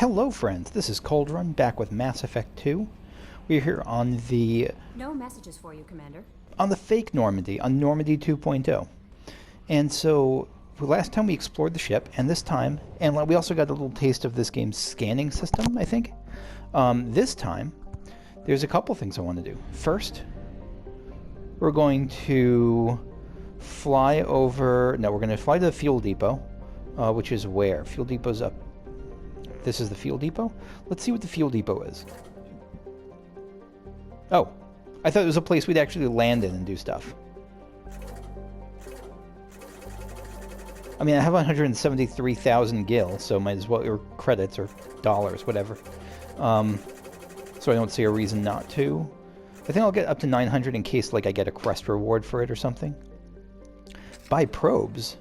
Hello friends, this is Cold Run, back with Mass Effect 2. We're here on the... No messages for you, Commander. On the fake Normandy, on Normandy 2.0. And so, last time we explored the ship, and this time, and we also got a little taste of this game's scanning system, I think. This time, there's a couple things I want to do. First, we're going to fly over... No, we're going to fly to the fuel depot, which is where? Fuel depot's up. This is the fuel depot? Let's see what the fuel depot is. Oh, I thought it was a place we'd actually land in and do stuff. I mean, I have 173,000 gil, so might as well, or credits, or dollars, whatever. So I don't see a reason not to. I think I'll get up to 900 in case, like, I get a quest reward for it or something. Buy probes.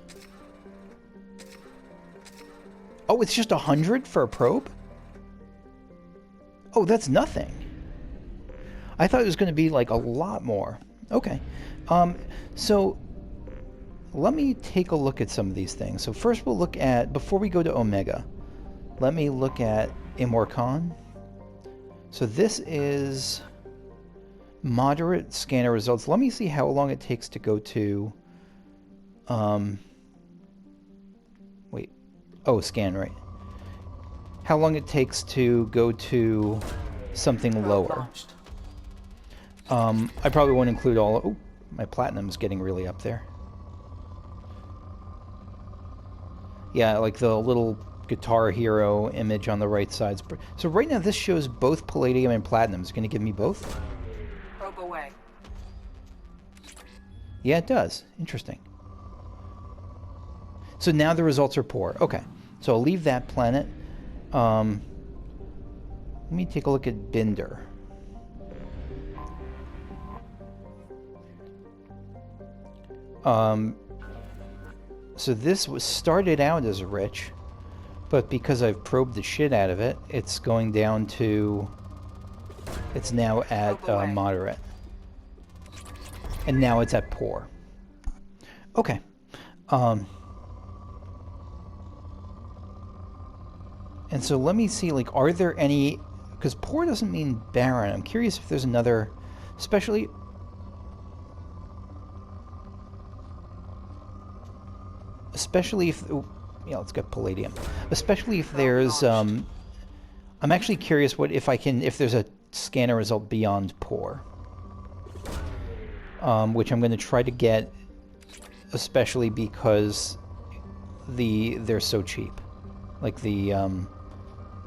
Oh, it's just 100 for a probe? Oh, that's nothing. I thought it was going to be, like, a lot more. Okay. So, let me take a look at some of these things. So first we'll look at, before we go to Omega, let me look at Imorcon. So this is moderate scanner results. Let me see how long it takes to go to... Wait. Oh, scan rate. How long it takes to go to something lower. I probably won't include all... Oh, my platinum's getting really up there. Yeah, like the little Guitar Hero image on the right side. So right now this shows both palladium and platinum. It's going to give me both? Probe away. Yeah, it does. Interesting. So now the results are poor. Okay, so I'll leave that planet. Let me take a look at Binder. So this was started out as rich, but because I've probed the shit out of it, it's going down to... It's now at moderate. And now it's at poor. Okay. And so let me see, like, are there any... Because poor doesn't mean barren. I'm curious if there's another... Especially... Especially if... Oh, yeah, let's get palladium. Especially if there's... I'm actually curious what if I can... If there's a scanner result beyond poor. Which I'm going to try to get... Especially because... They're so cheap. Like the...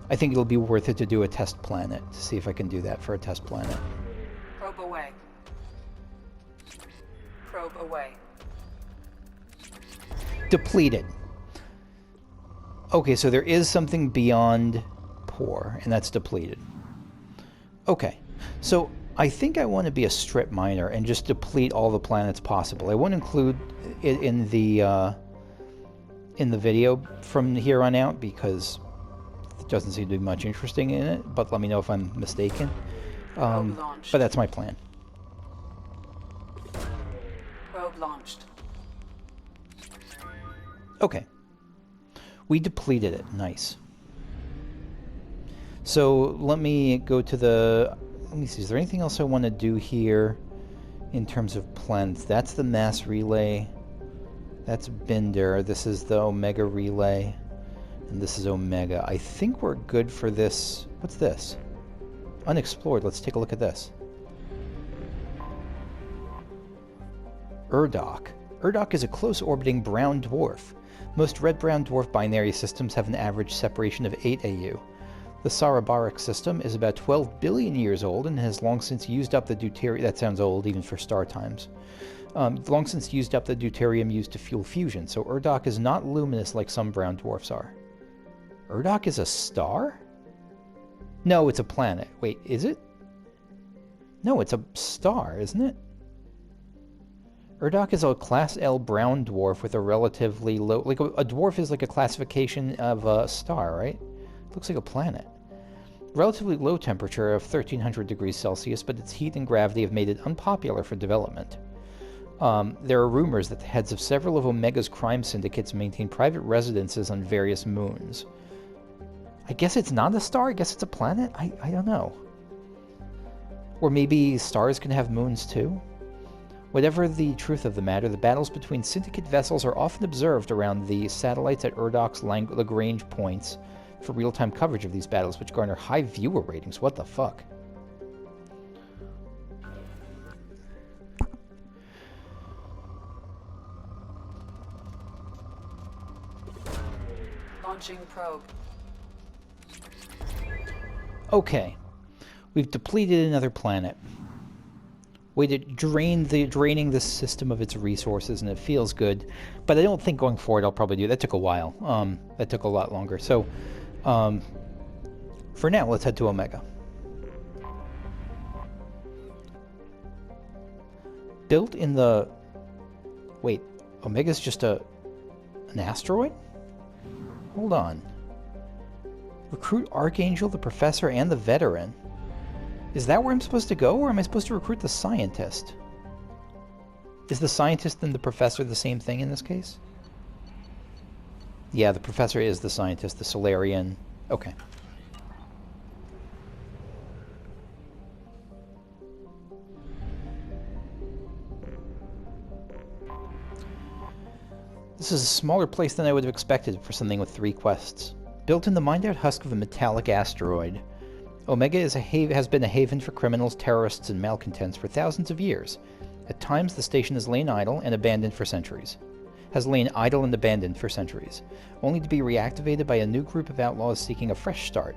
I think it'll be worth it to do a test planet. To see if I can do that for a test planet. Probe away. Probe away. Depleted. Okay, so there is something beyond poor, and that's depleted. Okay, so I think I want to be a strip miner and just deplete all the planets possible. I won't include it in the video from here on out because it doesn't seem to be much interesting in it, but let me know if I'm mistaken. But that's my plan. Probe launched. Okay. We depleted it. Nice. So let me go to the... Let me see. Is there anything else I want to do here in terms of planets? That's the mass relay. That's Binder. This is the Omega relay. And this is Omega. I think we're good for this. What's this? Unexplored. Let's take a look at this. Urdok. Urdok is a close-orbiting brown dwarf. Most red-brown dwarf binary systems have an average separation of 8 AU. The Sarabaric system is about 12 billion years old and has long since used up the deuterium... That sounds old, even for star times. Long since used up the deuterium used to fuel fusion, so Urdok is not luminous like some brown dwarfs are. Urdok is a star? No, it's a planet. Wait, is it? No, it's a star, isn't it? Urdok is a Class L brown dwarf with a relatively low... Like, a dwarf is like a classification of a star, right? It looks like a planet. Relatively low temperature of 1300 degrees Celsius, but its heat and gravity have made it unpopular for development. There are rumors that the heads of several of Omega's crime syndicates maintain private residences on various moons. I guess it's not a star. I guess it's a planet. I don't know. Or maybe stars can have moons too? Whatever the truth of the matter, the battles between Syndicate vessels are often observed around the satellites at Urdok's Lagrange points for real-time coverage of these battles, which garner high viewer ratings. What the fuck? Launching probe. Okay. We've depleted another planet. Way to draining the system of its resources, and it feels good. But I don't think going forward I'll probably do it. That took a while. That took a lot longer. So, for now, let's head to Omega. Built in the... Wait, Omega's just an asteroid? Hold on. Recruit Archangel, the Professor, and the Veteran. Is that where I'm supposed to go, or am I supposed to recruit the Scientist? Is the Scientist and the Professor the same thing in this case? Yeah, the Professor is the Scientist, the Solarian. Okay. This is a smaller place than I would have expected for something with 3 quests. Built in the mined-out husk of a metallic asteroid, Omega has been a haven for criminals, terrorists, and malcontents for thousands of years. At times, the station has lain idle and abandoned for centuries. Only to be reactivated by a new group of outlaws seeking a fresh start.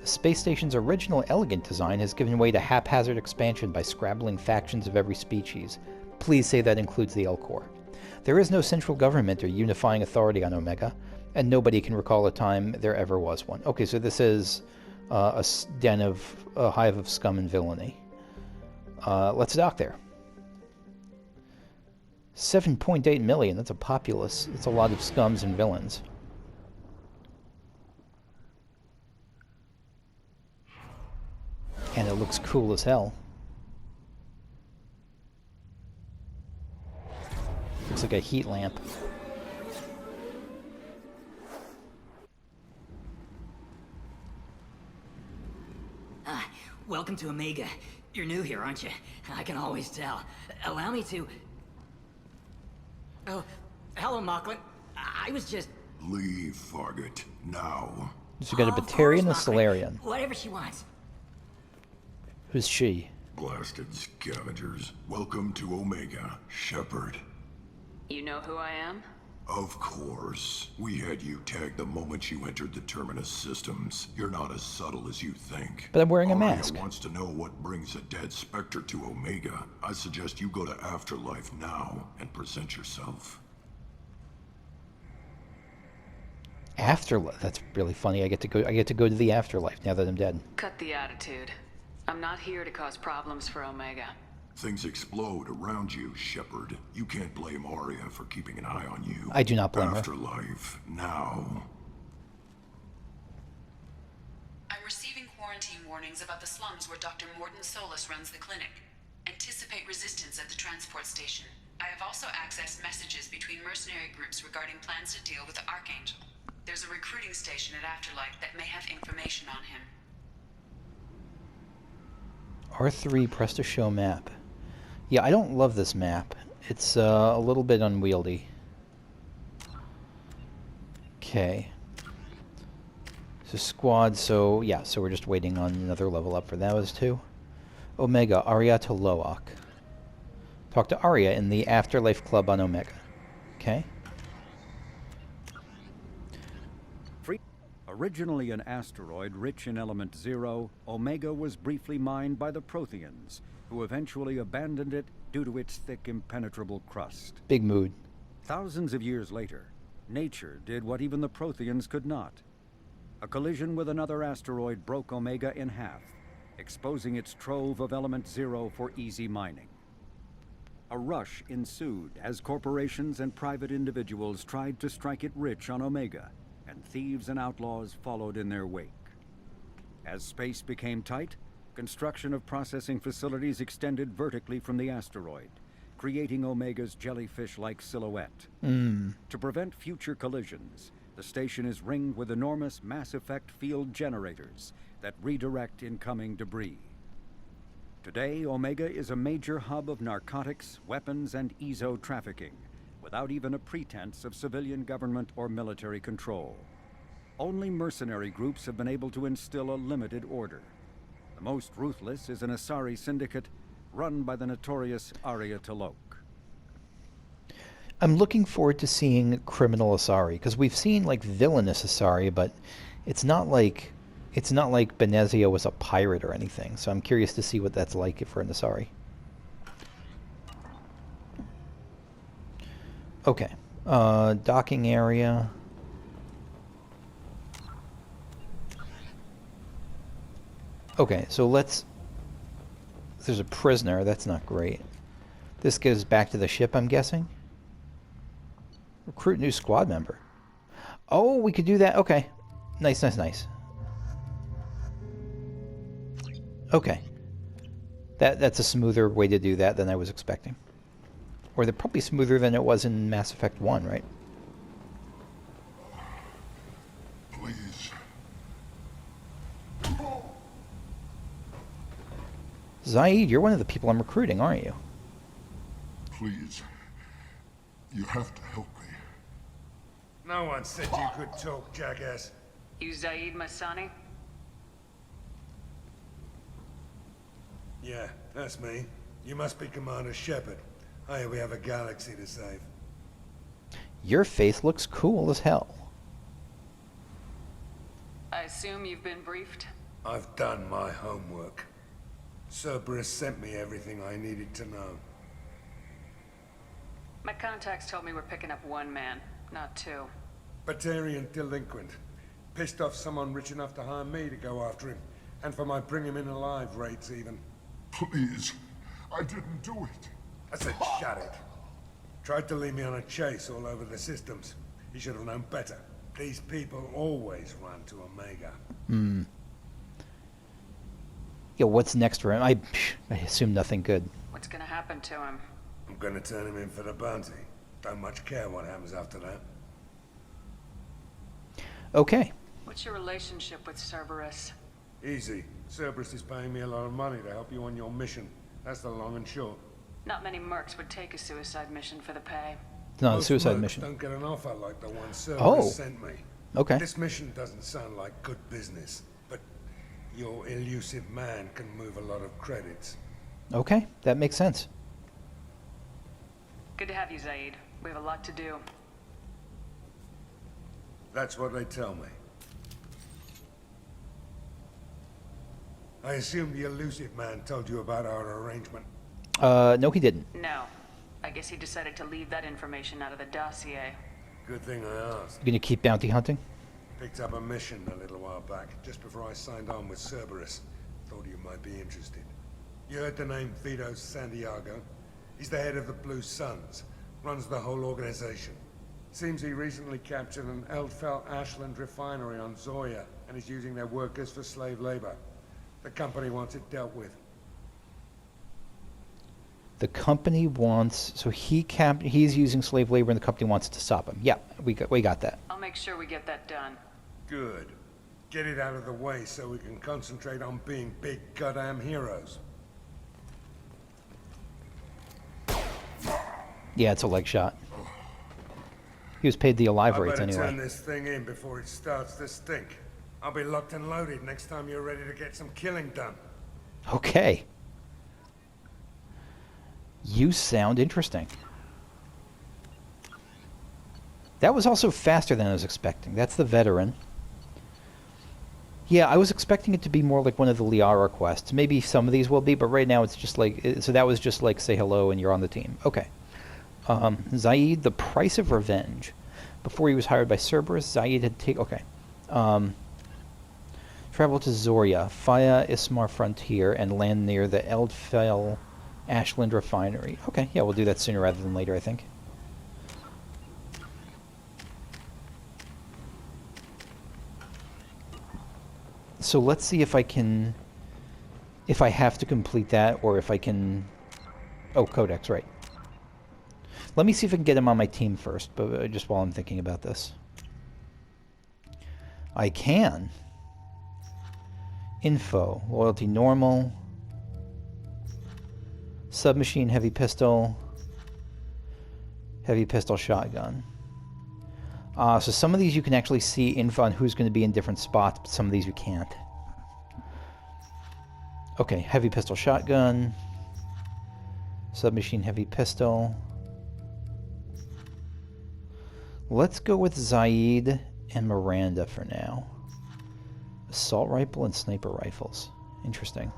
The space station's original elegant design has given way to haphazard expansion by scrabbling factions of every species. Please say that includes the Elcor. There is no central government or unifying authority on Omega, and nobody can recall a time there ever was one. Okay, so this is a hive of scum and villainy. Let's dock there. 7.8 million, that's a populace. It's a lot of scums and villains. And it looks cool as hell. Looks like a heat lamp. Welcome to Omega. You're new here, aren't you? I can always tell. Allow me to... Oh, hello, Mocklin. I was just... Leave, Fargate, now. So we got a Batarian and a Solarian. Whatever she wants. Who's she? Blasted scavengers. Welcome to Omega, Shepard. You know who I am? Of course. We had you tagged the moment you entered the Terminus systems. You're not as subtle as you think. But I'm wearing a mask. Aria wants to know what brings a dead Spectre to Omega. I suggest you go to Afterlife now and present yourself. Afterlife? That's really funny. I get to go to the Afterlife now that I'm dead. Cut the attitude. I'm not here to cause problems for Omega. Things explode around you, Shepard. You can't blame Aria for keeping an eye on you. I do not blame her. Afterlife, now. I'm receiving quarantine warnings about the slums where Dr. Morton Solus runs the clinic. Anticipate resistance at the transport station. I have also accessed messages between mercenary groups regarding plans to deal with the Archangel. There's a recruiting station at Afterlife that may have information on him. R3, press to show map. Yeah, I don't love this map. It's a little bit unwieldy. Okay. So squad, so yeah, so we're just waiting on another level up for those two. Omega, Aria T'Loak. Talk to Aria in the Afterlife Club on Omega. Okay. Originally an asteroid rich in element 0, Omega was briefly mined by the Protheans, who eventually abandoned it due to its thick, impenetrable crust. Big mood. Thousands of years later, nature did what even the Protheans could not. A collision with another asteroid broke Omega in half, exposing its trove of element 0 for easy mining. A rush ensued as corporations and private individuals tried to strike it rich on Omega, and thieves and outlaws followed in their wake. As space became tight, construction of processing facilities extended vertically from the asteroid, creating Omega's jellyfish-like silhouette. To prevent future collisions, the The station is ringed with enormous mass effect field generators that redirect incoming debris. Today, Omega is a major hub of narcotics, weapons, and EZO trafficking, without even a pretense of civilian government or military control. Only mercenary groups have been able to instill a limited order. The most ruthless is an Asari syndicate run by the notorious Aria T'Loak. I'm looking forward to seeing criminal Asari, because we've seen like villainous Asari, but it's not like Benezia was a pirate or anything. So I'm curious to see what that's like for an Asari. Okay, docking area. Okay, so there's a prisoner. That's not great. This goes back to the ship, I'm guessing. Recruit new squad member. Oh, we could do that. Okay. Nice, nice, nice. Okay. That's a smoother way to do that than I was expecting. Or they're probably smoother than it was in Mass Effect 1, right? Please. Zaeed, you're one of the people I'm recruiting, aren't you? Please. You have to help me. No one said you could talk, jackass. You Zaeed Masani? Yeah, that's me. You must be Commander Shepard. Hey, we have a galaxy to save. Your face looks cool as hell. I assume you've been briefed? I've done my homework. Cerberus sent me everything I needed to know. My contacts told me we're picking up one man, not two. Batarian delinquent. Pissed off someone rich enough to hire me to go after him. And for my bring him in alive rates even. Please. I didn't do it. I said shut it. Tried to lead me on a chase all over the systems. He should have known better. These people always run to Omega. Yeah, what's next for him? I assume nothing good. What's gonna happen to him? I'm gonna turn him in for the bounty. Don't much care what happens after that. Okay. What's your relationship with Cerberus? Easy. Cerberus is paying me a lot of money to help you on your mission. That's the long and short. Not many mercs would take a suicide mission for the pay. It's not a Most suicide mercs mission. don't get an offer like the one Cerberus Oh. sent me. Okay. This mission doesn't sound like good business, but your elusive man can move a lot of credits. Okay, that makes sense. Good to have you, Zaeed. We have a lot to do. That's what they tell me. I assume the elusive man told you about our arrangement. No, he didn't. No. I guess he decided to leave that information out of the dossier. Good thing I asked. You gonna keep bounty hunting? Picked up a mission a little while back, just before I signed on with Cerberus. Thought you might be interested. You heard the name Vito Santiago? He's the head of the Blue Suns. Runs the whole organization. Seems he recently captured an Eldfell Ashland refinery on Zoya, and is using their workers for slave labor. The company wants it dealt with. The company wants, so he's using slave labor and the company wants to stop him. Yeah, we got that. I'll make sure we get that done. Good. Get it out of the way so we can concentrate on being big goddamn heroes. Yeah, it's a leg shot. He was paid the alive I rates better anyway. turn this thing in before it starts to stink. I'll be locked and loaded next time you're ready to get some killing done. Okay. You sound interesting. That was also faster than I was expecting. That's the veteran. Yeah, I was expecting it to be more like one of the Liara quests. Maybe some of these will be, but right now it's just like... So that was just like, say hello and you're on the team. Okay. Zaeed, the price of revenge. Before he was hired by Cerberus, Zaeed had taken... Okay. Travel to Zoria, via Ismar Frontier, and land near the Eldfell Ashland refinery. Okay, yeah, we'll do that sooner rather than later, I think. So let's see if I can... If I have to complete that, or if I can... Oh, Codex, right. Let me see if I can get him on my team first, but just while I'm thinking about this. I can. Info. Loyalty normal. Submachine heavy pistol. Heavy pistol shotgun. So some of these you can actually see info on who's going to be in different spots, but some of these you can't. Okay, heavy pistol shotgun. Submachine heavy pistol. Let's go with Zaeed and Miranda for now. Assault rifle and sniper rifles. Interesting.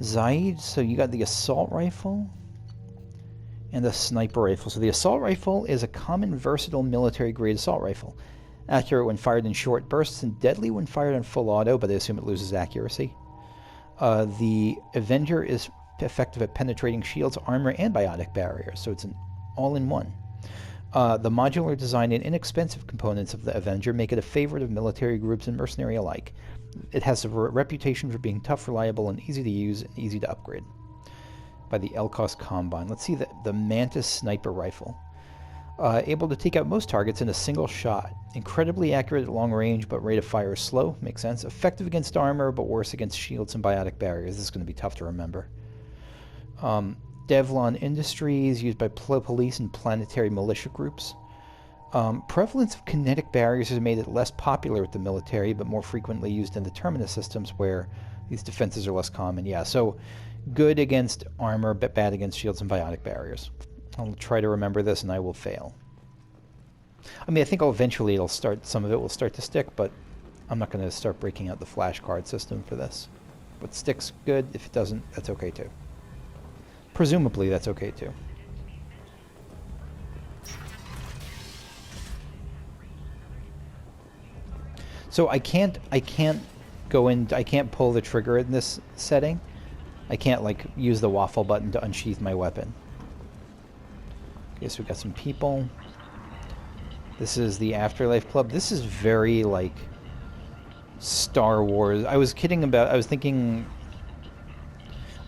Zaeed, so you got the assault rifle and the sniper rifle. So the assault rifle is a common versatile military-grade assault rifle. Accurate when fired in short bursts and deadly when fired on full auto, but I assume it loses accuracy. The Avenger is effective at penetrating shields, armor, and biotic barriers, so it's an all-in-one. The modular design and inexpensive components of the Avenger make it a favorite of military groups and mercenary alike. It has a reputation for being tough, reliable, and easy to use and easy to upgrade. By the Elcor Combine. Let's see the Mantis Sniper Rifle. Able to take out most targets in a single shot. Incredibly accurate at long range, but rate of fire is slow. Makes sense. Effective against armor, but worse against shields and biotic barriers. This is going to be tough to remember. Devlon Industries, used by police and planetary militia groups. Prevalence of kinetic barriers has made it less popular with the military, but more frequently used in the terminus systems where these defenses are less common. Yeah, so good against armor, but bad against shields and biotic barriers. I'll try to remember this, and I will fail. I mean, I think eventually some of it will start to stick, but I'm not going to start breaking out the flashcard system for this. What sticks, good. If it doesn't, that's okay too. Presumably, that's okay too. So I can't go in. I can't pull the trigger in this setting. I can't like use the waffle button to unsheath my weapon. Okay, so we got some people. This is the Afterlife Club. This is very like Star Wars. I was thinking.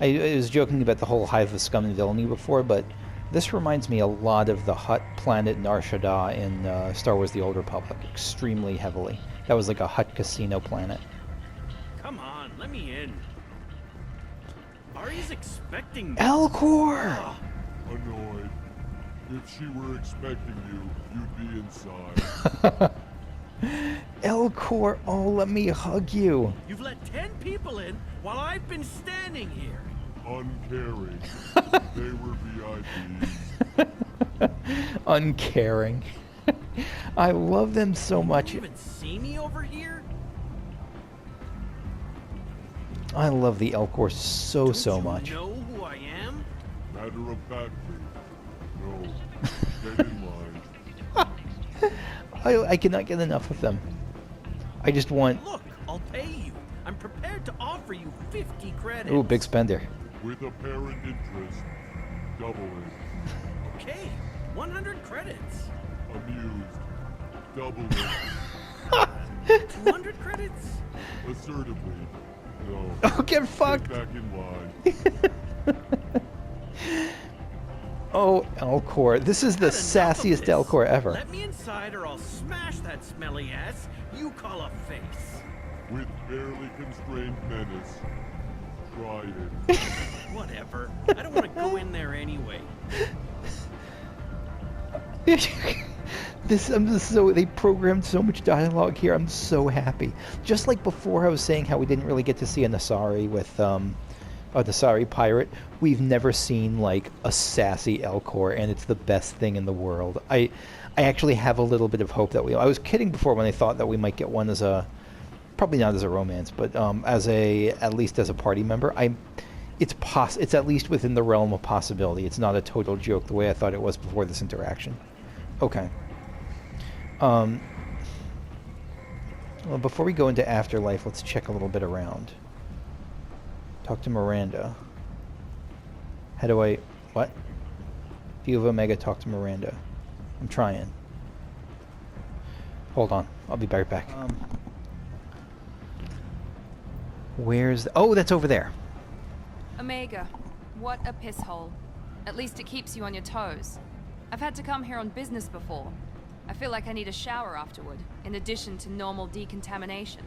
I was joking about the whole Hive of Scum and Villainy before, but this reminds me a lot of the Hutt planet Nar Shaddaa in Star Wars: The Old Republic, extremely heavily. That was like a Hutt casino planet. Come on, let me in. Aria's expecting me. Elcor! Annoyed. If she were expecting you, you'd be inside. Elcor, oh, let me hug you. You've let 10 people in while I've been standing here. Uncaring. They were VIPs. Uncaring. I love them so much. You even see me over here? I love the Elcor so much. You know who I am? Matter of factly. No. Get in line. I cannot get enough of them. I just want... Look, I'll pay you. I'm prepared to offer you 50 credits. Ooh, big spender. With apparent interest, double it. Okay, 100 credits. Amused, double it. 200 credits? Assertively, no. Oh, get fucked. Get back in line. Oh, Elcor. This is the sassiest Elcor ever. Let me inside or I'll smash that smelly ass you call a face. With barely constrained menace. Try it. Whatever. I don't want to go in there anyway. They programmed so much dialogue here. I'm so happy. Just like before I was saying how we didn't really get to see a Nasari with a Nasari pirate, we've never seen like a sassy Elcor, and it's the best thing in the world. I actually have a little bit of hope that I was kidding before when I thought that we might get one as a, probably not as a romance, but at least as a party member. It's at least within the realm of possibility. It's not a total joke the way I thought it was before this interaction. Okay. Well, before we go into Afterlife, let's check a little bit around. Talk to Miranda. How do I... What? View of Omega, talk to Miranda. I'm trying. Hold on. I'll be right back. Where's... Oh, that's over there. Omega, what a piss hole. At least it keeps you on your toes. I've had to come here on business before. I feel like I need a shower afterward, in addition to normal decontamination.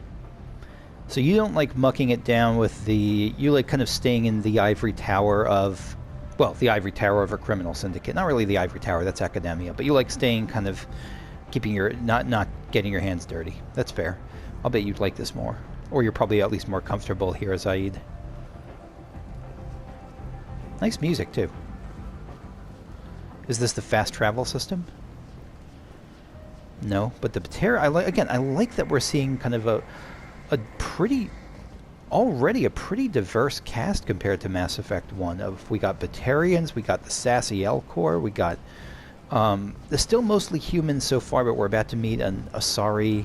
So you don't like mucking it down with the... You like kind of staying in the ivory tower of... Well, the ivory tower of a criminal syndicate. Not really the ivory tower, that's academia. But you like staying kind of... Keeping your... Not getting your hands dirty. That's fair. I'll bet you'd like this more. Or you're probably at least more comfortable here, Zaeed. Nice music, too. Is this the fast travel system? No, but the Batarian... I like that we're seeing kind of a pretty... Already a pretty diverse cast compared to Mass Effect 1. We got Batarians, we got the sassy Elcor, we got... they're still mostly humans so far, but we're about to meet an Asari,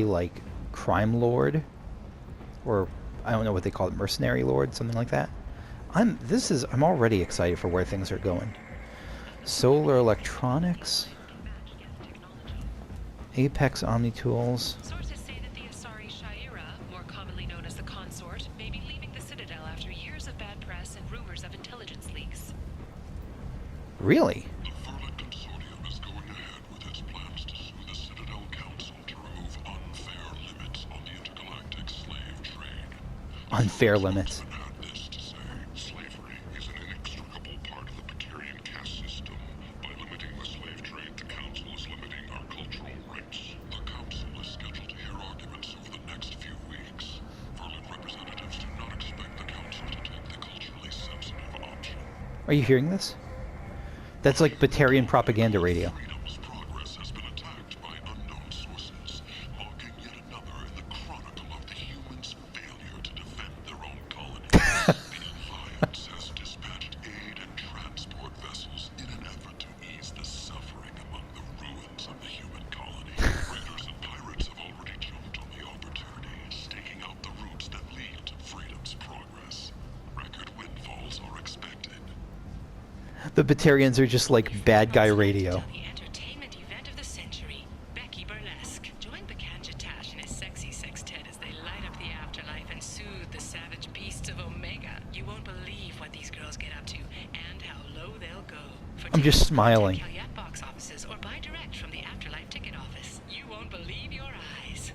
like, crime lord. Or, I don't know what they call it, mercenary lord, something like that. I'm already excited for where things are going. Solar electronics. Apex Omni Tools. Sources say that the Asari Shaira, more commonly known as the Consort, may be leaving the Citadel after years of bad press and rumors of intelligence leaks. Really? The Furlet Consortium is going ahead with its plans to sue the Citadel Council to remove unfair limits on the intergalactic slave trade. Unfair limits. Are you hearing this? That's like Batarian propaganda radio. Progress has been attacked by unknown sources, marking yet another in the chronicle of the humans' failure to defend their own colony. The Alliance has dispatched aid and transport vessels in an effort to ease the suffering among the ruins of the human colony. Raiders and pirates have already jumped on the opportunity, staking out the routes that lead to freedom's progress. Record windfalls are expected. The Batarians are just like bad guy radio. The entertainment event of the century, Becky Burlesque. Join Tash and his sexy sextet as they light up the afterlife and soothe the savage beasts of Omega. You won't believe what these girls get up to and how low they'll go. I'm just smiling. Calumet box offices or buy direct from the Afterlife ticket office. You won't believe your eyes.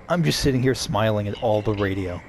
I'm just sitting here smiling at all the radio.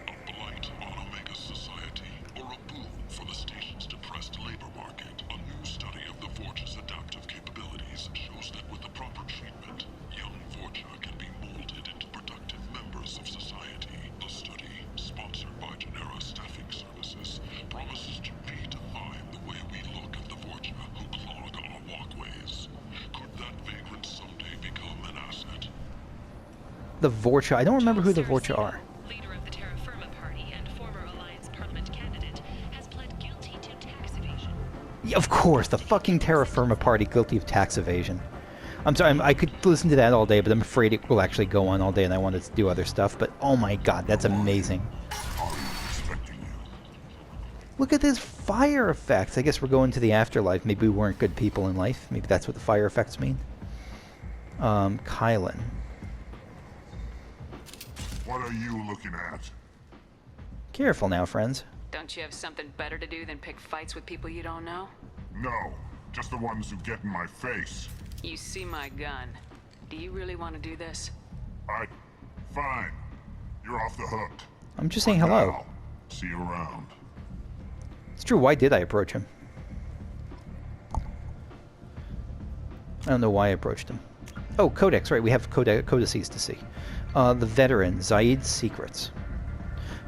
The Vorcha. I don't remember who the Vorcha are. Leader of the Terra Firma Party and former Alliance Parliament candidate, has pled guilty to tax evasion. Yeah, of course, the fucking Terra Firma Party guilty of tax evasion. I'm sorry, I could listen to that all day, but I'm afraid it will actually go on all day, and I wanted to do other stuff. But oh my god, that's amazing! Look at this fire effects. I guess we're going to the afterlife. Maybe we weren't good people in life. Maybe that's what the fire effects mean. Kylan. What are you looking at? Careful now, friends. Don't you have something better to do than pick fights with people you don't know? No, just the ones who get in my face. You see my gun. Do you really want to do this? Fine. You're off the hook. I'm just saying hello. Now, see you around. It's true, why did I approach him? I don't know why I approached him. Oh, Codex, right, we have codices to see. The veteran, Zaeed's secrets.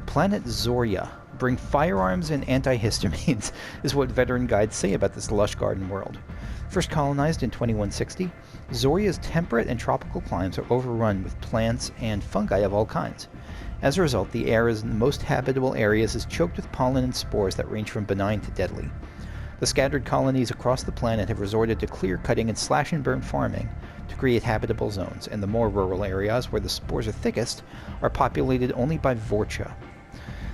Planet Zoria. Bring firearms and antihistamines, is what veteran guides say about this lush garden world. First colonized in 2160, Zoria's temperate and tropical climes are overrun with plants and fungi of all kinds. As a result, the air in the most habitable areas is choked with pollen and spores that range from benign to deadly. The scattered colonies across the planet have resorted to clear-cutting and slash-and-burn farming to create habitable zones, and the more rural areas where the spores are thickest are populated only by Vorcha.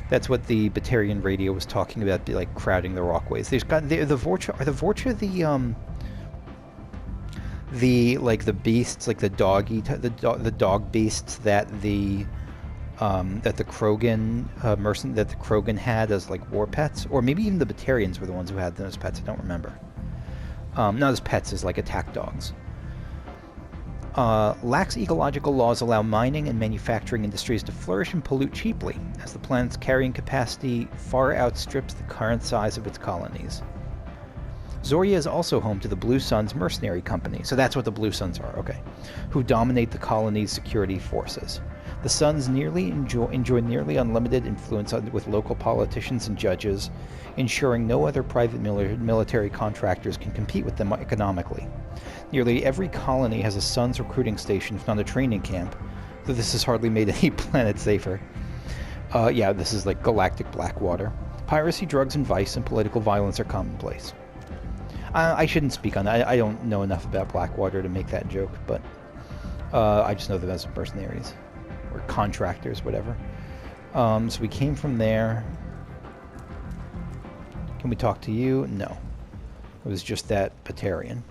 That's what the Batarian radio was talking about, like crowding the rockways. There's got the Vorcha. Are the Vorcha the beasts, like the dog beasts that the Krogan that the Krogan had as like war pets, or maybe even the Batarians were the ones who had them as pets. I don't remember. Not as pets, as like attack dogs. Lax ecological laws allow mining and manufacturing industries to flourish and pollute cheaply, as the planet's carrying capacity far outstrips the current size of its colonies. Zoria is also home to the Blue Suns Mercenary Company, so that's what the Blue Suns are, okay, who dominate the colony's security forces. The Suns enjoy nearly unlimited influence with local politicians and judges, ensuring no other private military contractors can compete with them economically. Nearly every colony has a Suns recruiting station, if not a training camp, though this has hardly made any planet safer. Yeah, this is like galactic Blackwater. Piracy, drugs, and vice, and political violence are commonplace. I shouldn't speak on that. I don't know enough about Blackwater to make that joke, but I just know them as mercenaries. Or contractors, whatever. So we came from there. Can we talk to you? No. It was just that Batarian.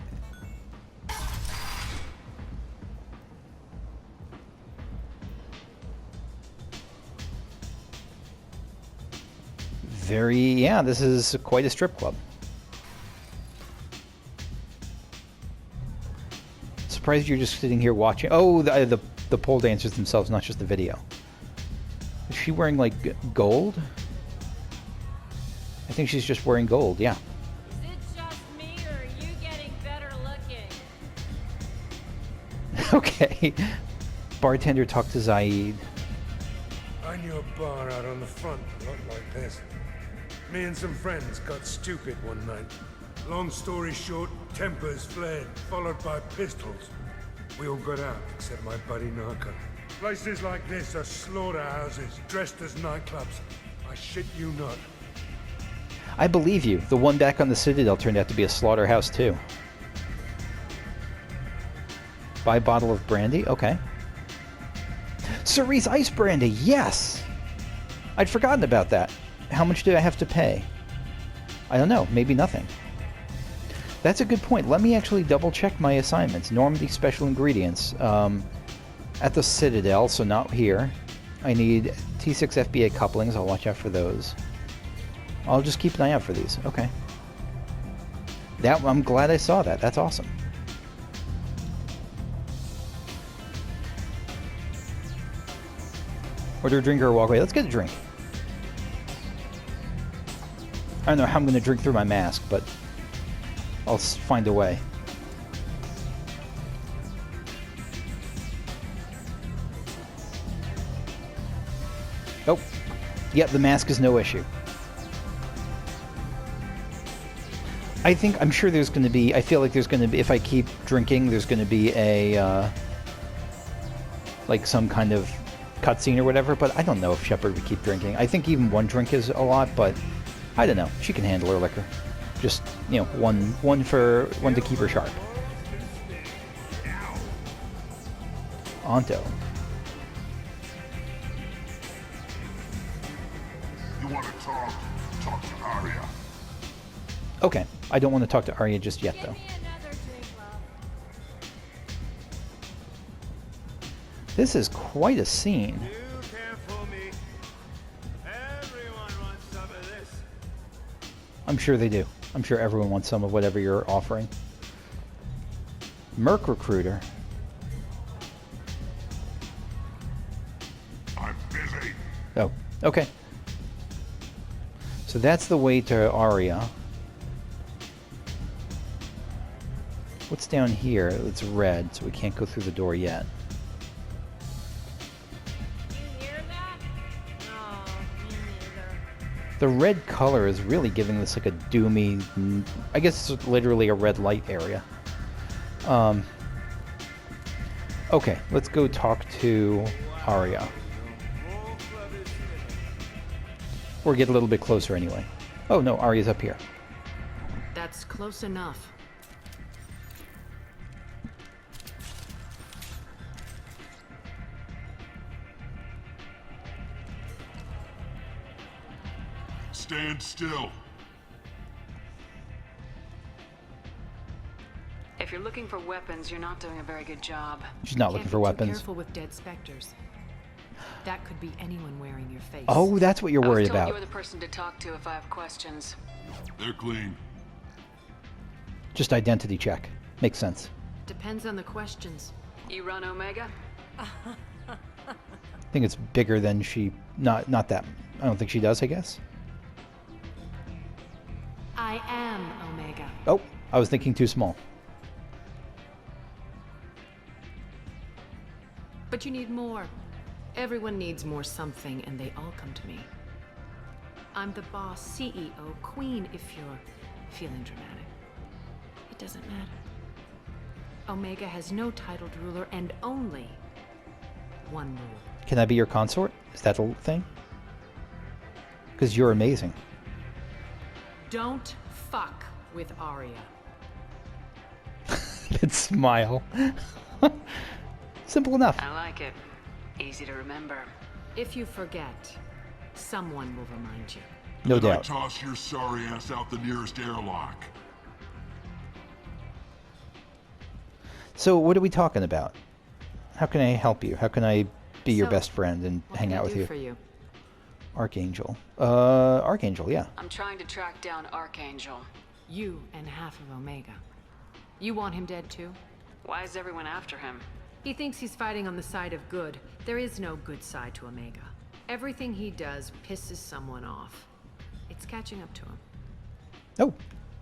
Yeah, this is quite a strip club. Surprised you're just sitting here watching. Oh, the pole dancers themselves, not just the video. Is she wearing, like, gold? I think she's just wearing gold, yeah. Is it just me, or are you getting better looking? Okay. Bartender talked to Zaeed. I knew a bar out on the front, not like this. Me and some friends got stupid one night. Long story short, tempers flared, followed by pistols. We all got out, except my buddy Narco. Places like this are slaughterhouses, dressed as nightclubs. I shit you not. I believe you. The one back on the Citadel turned out to be a slaughterhouse, too. Buy a bottle of brandy? Okay. Cerise Ice Brandy, yes! I'd forgotten about that. How much do I have to pay? I don't know, maybe nothing. That's a good point. Let me actually double check my assignments. Normandy special ingredients. At the Citadel, so not here. I need T6 FBA couplings. I'll watch out for those. I'll just keep an eye out for these. Okay. I'm glad I saw that. That's awesome. Order a drink or walk away. Let's get a drink. I don't know how I'm going to drink through my mask, but I'll find a way. Oh, yeah, the mask is no issue. I'm sure there's going to be, I feel like there's going to be, if I keep drinking, there's going to be a, like some kind of cutscene or whatever, but I don't know if Shepard would keep drinking. I think even one drink is a lot, but I don't know. She can handle her liquor. Just, you know, one to keep her sharp. Anto. You want to talk? Talk to Aria. Okay. I don't want to talk to Aria just yet, though. This is quite a scene. I'm sure they do. I'm sure everyone wants some of whatever you're offering. Merc Recruiter. I'm busy. Oh, okay. So that's the way to Aria. What's down here? It's red, so we can't go through the door yet. The red color is really giving this like a doomy, I guess it's literally a red light area. Okay, let's go talk to Aria. Or get a little bit closer anyway. Oh no, Aria's up here. That's close enough. Stand still. If you're looking for weapons, you're not doing a very good job. She's not looking for weapons. Careful with dead specters. That could be anyone wearing your face. Oh, that's what you're worried about. You're the person to talk to if I have questions. They're clean. Just identity check. Makes sense. Depends on the questions. You run Omega? I think it's bigger than she... Not that... I don't think she does, I guess. I am Omega. Oh, I was thinking too small. But you need more. Everyone needs more something, and they all come to me. I'm the boss, CEO, queen, if you're feeling dramatic. It doesn't matter. Omega has no titled ruler and only one rule. Can I be your consort? Is that a thing? Because you're amazing. Don't fuck with Aria. That smile. Simple enough. I like it. Easy to remember. If you forget, someone will remind you. No Then doubt. I toss your sorry ass out the nearest airlock. So what are we talking about? How can I help you? How can I be your So, best friend and hang out with you? For you? Archangel. Archangel, yeah. I'm trying to track down Archangel. You and half of Omega. You want him dead too? Why is everyone after him? He thinks he's fighting on the side of good. There is no good side to Omega. Everything he does pisses someone off. It's catching up to him. Oh,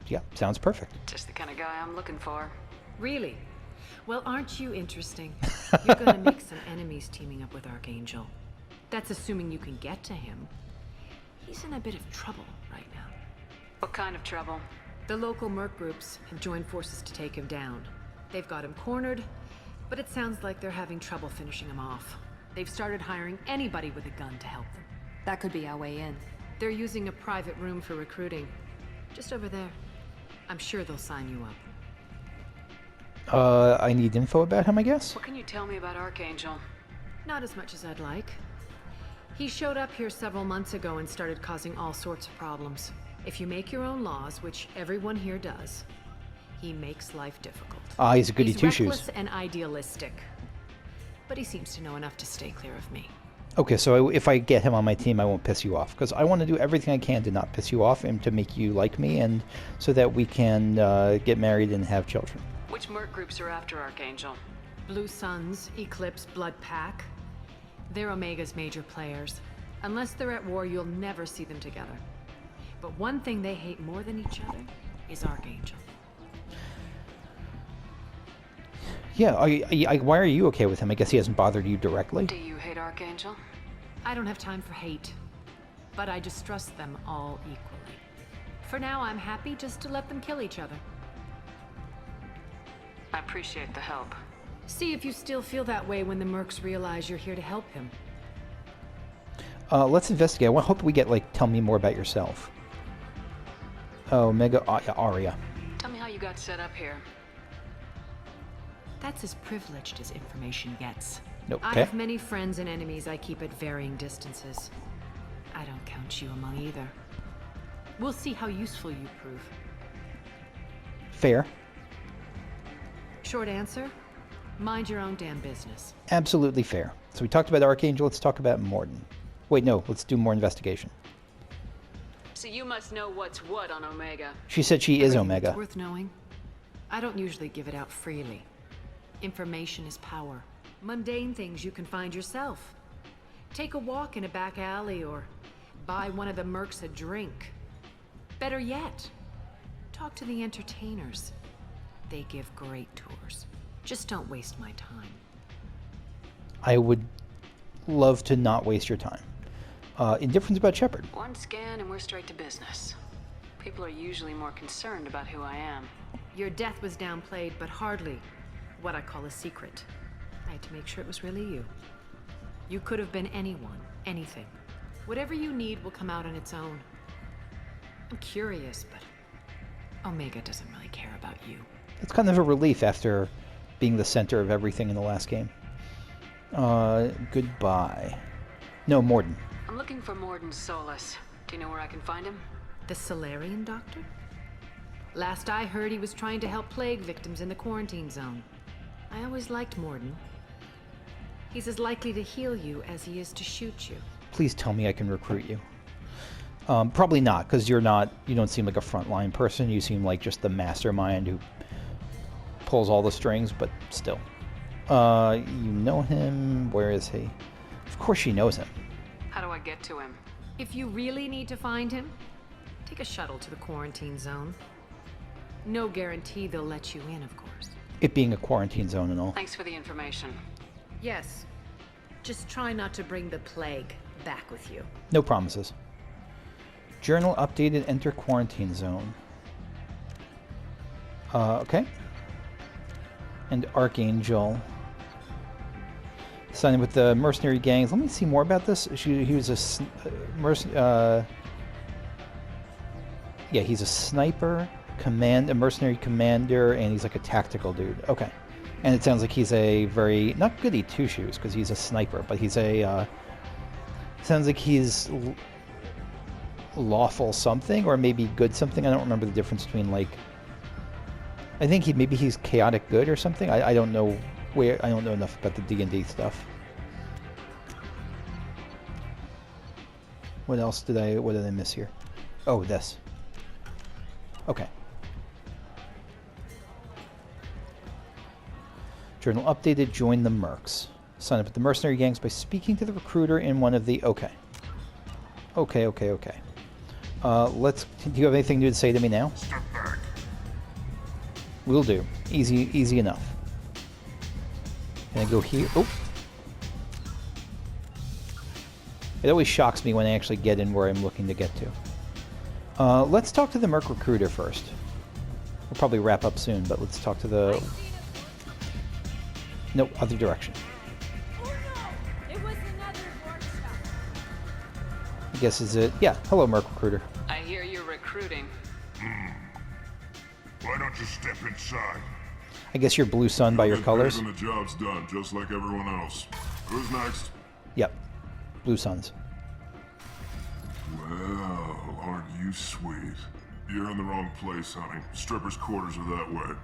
yeah, sounds perfect. Just the kind of guy I'm looking for. Really? Well, aren't you interesting? You're gonna make some enemies teaming up with Archangel. That's assuming you can get to him. He's in a bit of trouble right now. What kind of trouble? The local merc groups have joined forces to take him down. They've got him cornered, but it sounds like they're having trouble finishing him off. They've started hiring anybody with a gun to help them. That could be our way in. They're using a private room for recruiting. Just over there. I'm sure they'll sign you up. I need info about him, I guess? What can you tell me about Archangel? Not as much as I'd like. He showed up here several months ago and started causing all sorts of problems. If you make your own laws, which everyone here does, he makes life difficult. Ah, he's a goody He's two-shoes. reckless and idealistic. But he seems to know enough to stay clear of me. Okay, so if I get him on my team, I won't piss you off. Because I want to do everything I can to not piss you off and to make you like me, and so that we can get married and have children. Which merc groups are after Archangel? Blue Suns, Eclipse, Blood Pack. They're Omega's major players. Unless they're at war, you'll never see them together. But one thing they hate more than each other is Archangel. Yeah, why are you okay with him? I guess he hasn't bothered you directly. Do you hate Archangel? I don't have time for hate, but I distrust them all equally. For now, I'm happy just to let them kill each other. I appreciate the help. See if you still feel that way when the mercs realize you're here to help him. Let's investigate. I hope we get, tell me more about yourself. Oh, Aria. Tell me how you got set up here. That's as privileged as information gets. Okay. I have many friends and enemies I keep at varying distances. I don't count you among either. We'll see how useful you prove. Fair. Short answer, mind your own damn business. Absolutely fair. So we talked about Archangel, let's talk about Morden. Wait, no, let's do more investigation. So you must know what's what on Omega. She said she is Everything Omega. that's worth knowing. I don't usually give it out freely. Information is power. Mundane things you can find yourself. Take a walk in a back alley or buy one of the mercs a drink. Better yet, talk to the entertainers. They give great tours. Just don't waste my time. I would love to not waste your time. Indifference about Shepard. One scan and we're straight to business. People are usually more concerned about who I am. Your death was downplayed, but hardly what I call a secret. I had to make sure it was really you. You could have been anyone, anything. Whatever you need will come out on its own. I'm curious, but Omega doesn't really care about you. It's kind of a relief after being the center of everything in the last game. Goodbye. No, Morden. I'm looking for Morden Solus. Do you know where I can find him? The Solarian doctor? Last I heard, he was trying to help plague victims in the quarantine zone. I always liked Morden. He's as likely to heal you as he is to shoot you. Please tell me I can recruit you. Probably not, because you don't seem like a frontline person. You seem like just the mastermind who pulls all the strings, but still. You know him. Where is he? Of course she knows him. How do I get to him? If you really need to find him, take a shuttle to the quarantine zone. No guarantee they'll let you in, of course. It being a quarantine zone and all. Thanks for the information. Yes. Just try not to bring the plague back with you. No promises. Journal updated, enter quarantine zone. Okay. And Archangel. Signing with the mercenary gangs. Let me see more about this. He was yeah, he's a sniper, a mercenary commander, and he's like a tactical dude. Okay. And it sounds like he's a very, not goody two-shoes, because he's a sniper, but he's a, sounds like he's lawful something, or maybe good something. I don't remember the difference between, like, I think maybe he's chaotic good or something. I don't know I don't know enough about the D&D stuff. What else did I miss here? Oh, this. Okay. Journal updated, join the mercs. Sign up with the mercenary gangs by speaking to the recruiter in one of the... Okay. Okay. Do you have anything new to say to me now? Step back. Will do. Easy enough. Can I go here? Oh. It always shocks me when I actually get in where I'm looking to get to. Let's talk to the merc recruiter first. We'll probably wrap up soon, but let's talk to the... No, other direction. Oh no! It was another workshop. I guess is it... Yeah, hello, merc recruiter. I hear you're recruiting. Why don't you step inside? I guess you're Blue Sun by your colors. The job's done, just like everyone else. Who's next? Yep. Blue Suns. Well, aren't you sweet? You're in the wrong place, honey. Strippers' quarters are that way.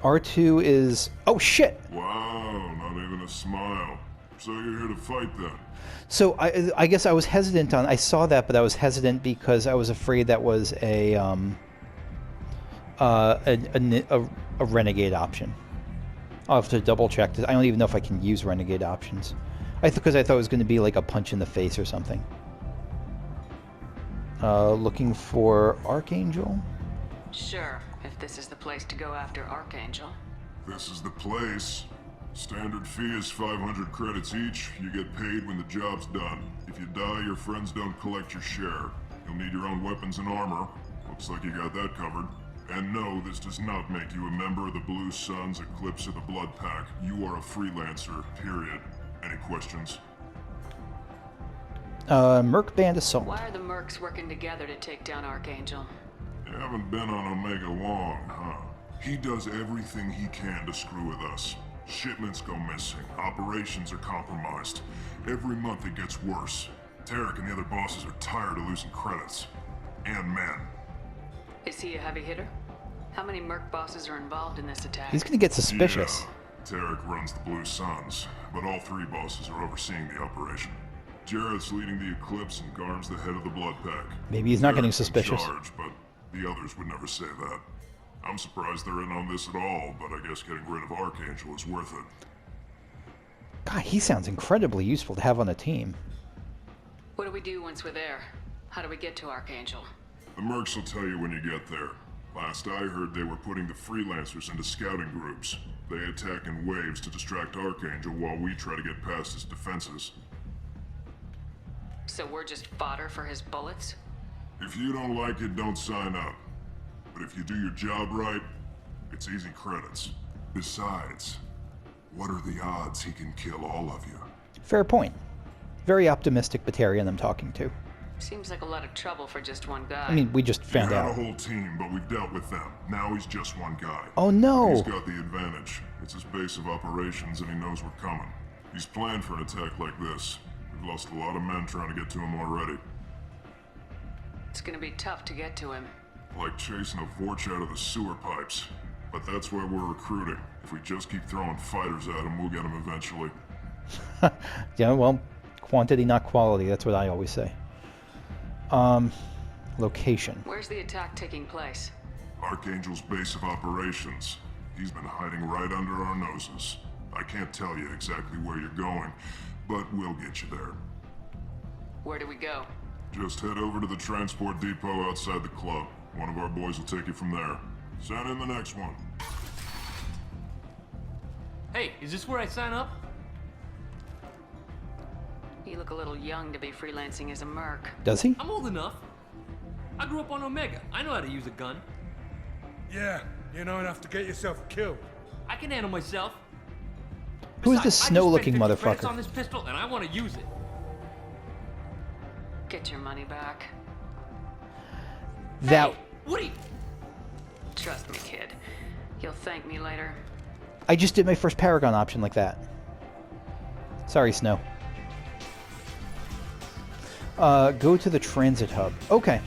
R2 is... Oh, shit! Wow, not even a smile. So you're here to fight then? So I guess I was hesitant on... I saw that, but I was hesitant because I was afraid that was a renegade option. I'll have to double check this. I don't even know if I can use renegade options. Because I thought it was going to be like a punch in the face or something. Looking for Archangel? Sure, if this is the place to go after Archangel. This is the place. Standard fee is 500 credits each. You get paid when the job's done. If you die, your friends don't collect your share. You'll need your own weapons and armor. Looks like you got that covered. And no, this does not make you a member of the Blue Suns, Eclipse, or the Blood Pack. You are a freelancer, period. Any questions? Merc Band Assault. Why are the mercs working together to take down Archangel? You haven't been on Omega long, huh? He does everything he can to screw with us. Shipments go missing. Operations are compromised. Every month it gets worse. Tarek and the other bosses are tired of losing credits. And men. Is he a heavy hitter? How many merc bosses are involved in this attack? He's gonna get suspicious. Yeah. Tarek runs the Blue Suns, but all three bosses are overseeing the operation. Jarrett's leading the Eclipse and Garm's the head of the Blood Pack. Maybe he's not getting Jarrett's in suspicious. charge, but the others would never say that. I'm surprised they're in on this at all, but I guess getting rid of Archangel is worth it. God, he sounds incredibly useful to have on a team. What do we do once we're there? How do we get to Archangel? The mercs will tell you when you get there. Last I heard, they were putting the freelancers into scouting groups. They attack in waves to distract Archangel while we try to get past his defenses. So we're just fodder for his bullets? If you don't like it, don't sign up. But if you do your job right, it's easy credits. Besides, what are the odds he can kill all of you? Fair point. Very optimistic Batarian I'm talking to. Seems like a lot of trouble for just one guy. I mean, we just found He had out. a whole team, but we've dealt with them. Now he's just one guy. Oh no! He's got the advantage. It's his base of operations and he knows we're coming. He's planned for an attack like this. We've lost a lot of men trying to get to him already. It's gonna be tough to get to him. Like chasing a Vorch out of the sewer pipes. But that's why we're recruiting. If we just keep throwing fighters at him, we'll get him eventually. Yeah, well, quantity, not quality. That's what I always say. Location. Where's the attack taking place? Archangel's base of operations. He's been hiding right under our noses. I can't tell you exactly where you're going, but we'll get you there. Where do we go? Just head over to the transport depot outside the club. One of our boys will take you from there. Send in the next one. Hey, is this where I sign up? You look a little young to be freelancing as a merc. Does he? I'm old enough. I grew up on Omega. I know how to use a gun. Yeah, you know enough to get yourself killed. I can handle myself. Who is this Besides, snow-looking I just spent 50 credits motherfucker? on this pistol, and I want to use it. Get your money back. That. Hey, what are you... Trust me, kid. You'll thank me later. I just did my first Paragon option like that. Sorry, Snow. Go to the transit hub. Okay.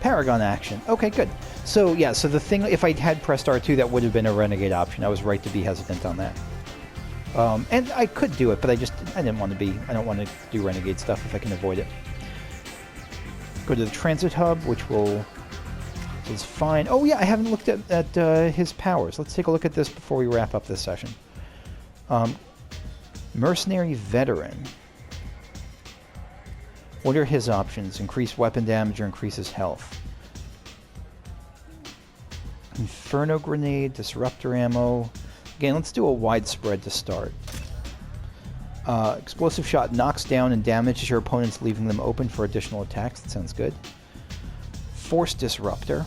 Paragon action. Okay, good. So, yeah, so the thing, if I had pressed R2, that would have been a Renegade option. I was right to be hesitant on that. And I could do it, but I don't want to do Renegade stuff if I can avoid it. Go to the transit hub, which is fine. Oh, yeah, I haven't looked at his powers. Let's take a look at this before we wrap up this session. Mercenary Veteran. What are his options? Increase weapon damage or increase his health? Inferno Grenade, Disruptor Ammo. Again, let's do a widespread to start. Explosive Shot knocks down and damages your opponents, leaving them open for additional attacks. That sounds good. Force Disruptor.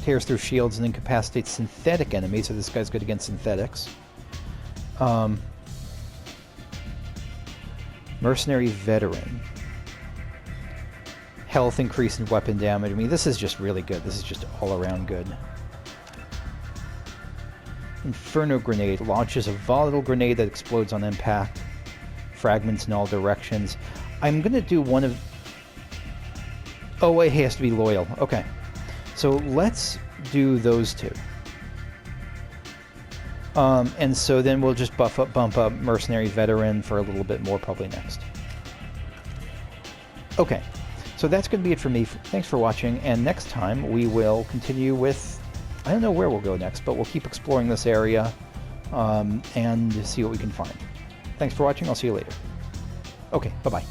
Tears through shields and incapacitates synthetic enemies, so this guy's good against synthetics. Mercenary Veteran. Health increase and weapon damage. I mean, this is just really good. This is just all around good. Inferno Grenade launches a volatile grenade that explodes on impact. Fragments in all directions. I'm going to do one of... Oh, it has to be loyal. Okay. So let's do those two. And so then we'll just bump up Mercenary Veteran for a little bit more probably next. Okay. So that's going to be it for me. Thanks for watching, and next time we will continue with... I don't know where we'll go next, but we'll keep exploring this area and see what we can find. Thanks for watching. I'll see you later. Okay, bye-bye.